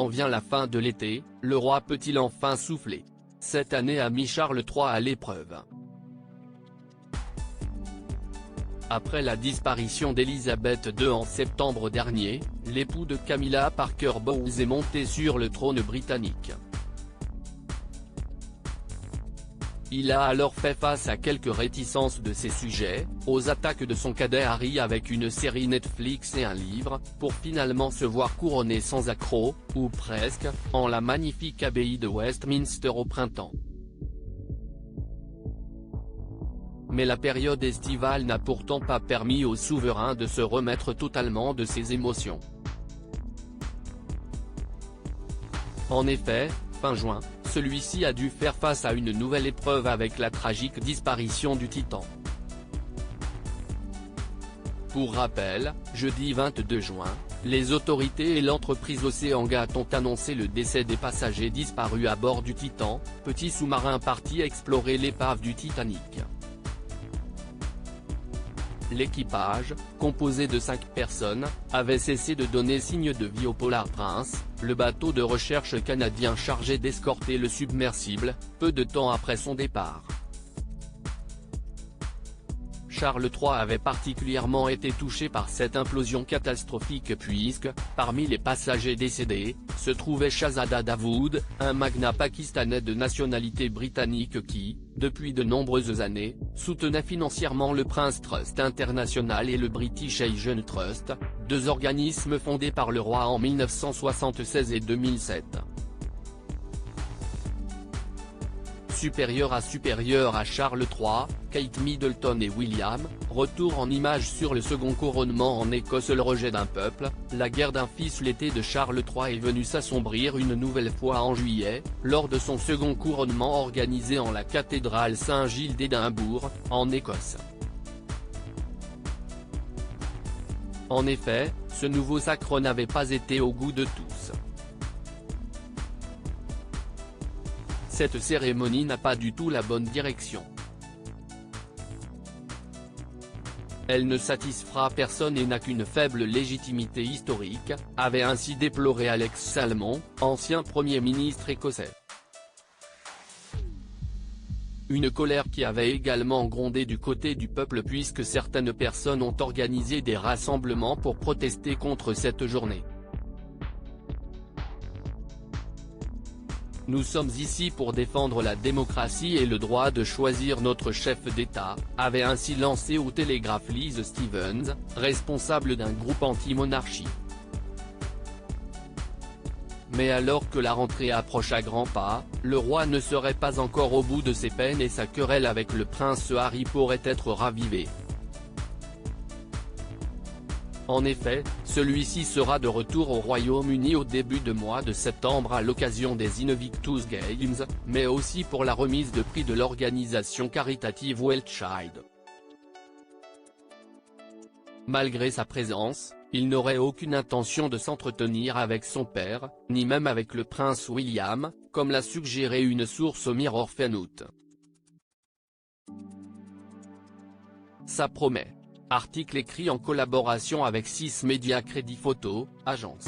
Quand vient la fin de l'été, le roi peut-il enfin souffler? Cette année a mis Charles III à l'épreuve. Après la disparition d'Élisabeth II en septembre dernier, l'époux de Camilla Parker Bowles est monté sur le trône britannique. Il a alors fait face à quelques réticences de ses sujets, aux attaques de son cadet Harry avec une série Netflix et un livre, pour finalement se voir couronné sans accroc, ou presque, en la magnifique abbaye de Westminster au printemps. Mais la période estivale n'a pourtant pas permis au souverain de se remettre totalement de ses émotions. En effet, fin juin, celui-ci a dû faire face à une nouvelle épreuve avec la tragique disparition du Titan. Pour rappel, jeudi 22 juin, les autorités et l'entreprise OceanGate ont annoncé le décès des passagers disparus à bord du Titan, petit sous-marin parti explorer l'épave du Titanic. L'équipage, composé de 5 personnes, avait cessé de donner signe de vie au Polar Prince, le bateau de recherche canadien chargé d'escorter le submersible, peu de temps après son départ. Charles III avait particulièrement été touché par cette implosion catastrophique puisque, parmi les passagers décédés, se trouvait Shahzada Dawood, un magnat pakistanais de nationalité britannique qui, depuis de nombreuses années, soutenait financièrement le Prince Trust International et le British Asian Trust, deux organismes fondés par le roi en 1976 et 2007. Supérieur à Charles III, Kate Middleton et William, retour en images sur le second couronnement en Écosse. Le rejet d'un peuple, la guerre d'un fils. L'été de Charles III est venu s'assombrir une nouvelle fois en juillet, lors de son second couronnement organisé en la cathédrale Saint-Gilles d'Édimbourg, en Écosse. En effet, ce nouveau sacre n'avait pas été au goût de tous. Cette cérémonie n'a pas du tout la bonne direction. Elle ne satisfera personne et n'a qu'une faible légitimité historique, avait ainsi déploré Alex Salmond, ancien Premier ministre écossais. Une colère qui avait également grondé du côté du peuple puisque certaines personnes ont organisé des rassemblements pour protester contre cette journée. Nous sommes ici pour défendre la démocratie et le droit de choisir notre chef d'État, avait ainsi lancé au Télégraphe Liz Stevens, responsable d'un groupe anti-monarchie. Mais alors que la rentrée approche à grands pas, le roi ne serait pas encore au bout de ses peines et sa querelle avec le prince Harry pourrait être ravivée. En effet, celui-ci sera de retour au Royaume-Uni au début de mois de septembre à l'occasion des Invictus Games, mais aussi pour la remise de prix de l'organisation caritative Wellchild. Malgré sa présence, il n'aurait aucune intention de s'entretenir avec son père, ni même avec le prince William, comme l'a suggéré une source au Mirror Fenout. Ça promet. Article écrit en collaboration avec 6 médias Crédit Photo, agence.